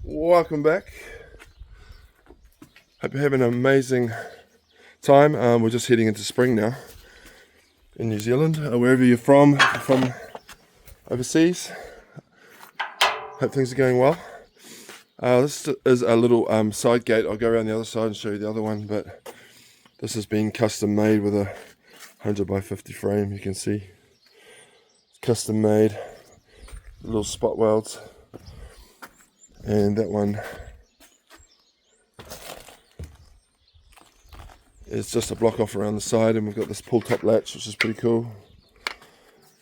Welcome back. Hope you're having an amazing time. We're just heading into spring now in New Zealand, wherever you're from overseas. Hope things are going well. This is a little side gate. I'll go around the other side and show you the other one, but this has been custom made with a 100 by 50 frame. You can see it's custom made, little spot welds, and that one is just a block off around the side, and we've got this pull top latch, which is pretty cool.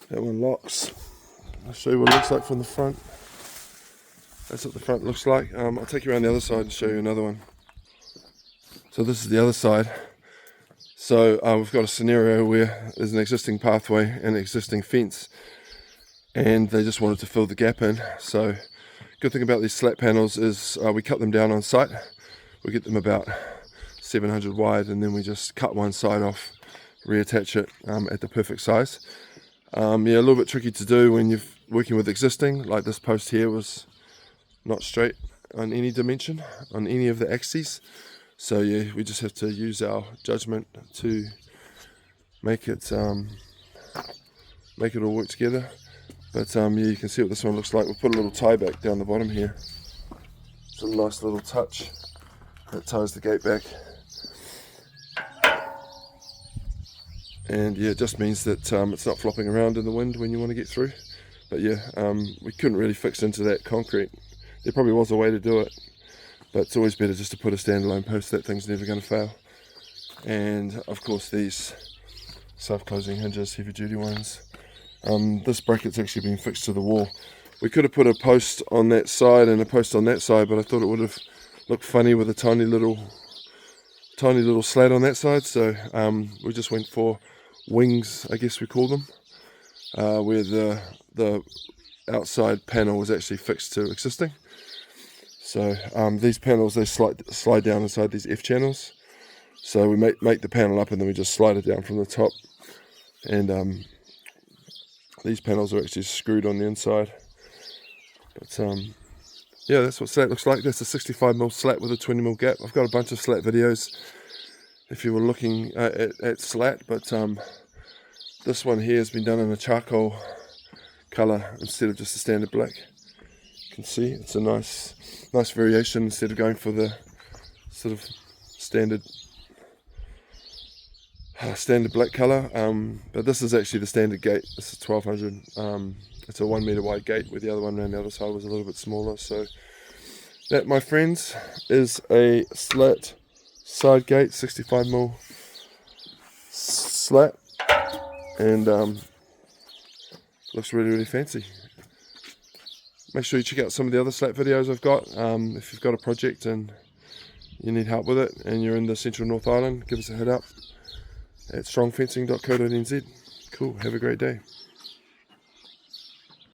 That one locks. I'll show you what it looks like from the front. That's what the front looks like. I'll take you around the other side and show you another one. So this is the other side. So we've got a scenario where there's an existing pathway and an existing fence, and they just wanted to fill the gap in. So good thing about these slat panels is we cut them down on site. We get them about 700 wide, and then we just cut one side off, reattach it at the perfect size. Yeah, a little bit tricky to do when you're working with existing, like this post here was not straight on any dimension, on any of the axes. So yeah, we just have to use our judgment to make it all work together. But yeah, you can see what this one looks like. We'll put a little tie back down the bottom here. It's a nice little touch that ties the gate back. And yeah, it just means that it's not flopping around in the wind when you want to get through. But yeah, we couldn't really fix into that concrete. There probably was a way to do it, but it's always better just to put a standalone post. That thing's never going to fail. And of course these self-closing hinges, heavy duty ones. This bracket's actually been fixed to the wall. We could have put a post on that side and a post on that side, but I thought it would have looked funny with a tiny little slat on that side. So we just went for wings, I guess we call them, where the outside panel was actually fixed to existing. So these panels, they slide down inside these F channels. So we make the panel up, and then we just slide it down from the top. And these panels are actually screwed on the inside. But yeah, that's what slat looks like. That's a 65mm slat with a 20mm gap. I've got a bunch of slat videos if you were looking at slat, but this one here has been done in a charcoal colour instead of just a standard black. You can see it's a nice variation instead of going for the sort of standard black colour. But this is actually the standard gate. This is 1200. It's a 1 metre wide gate, where the other one around the other side was a little bit smaller. So that, my friends, is a slat side gate, 65mm slat, and looks really fancy. Make sure you check out some of the other slat videos I've got. If you've got a project and you need help with it and you're in the Central North Island, give us a hit up at strongfencing.co.nz. Cool, have a great day.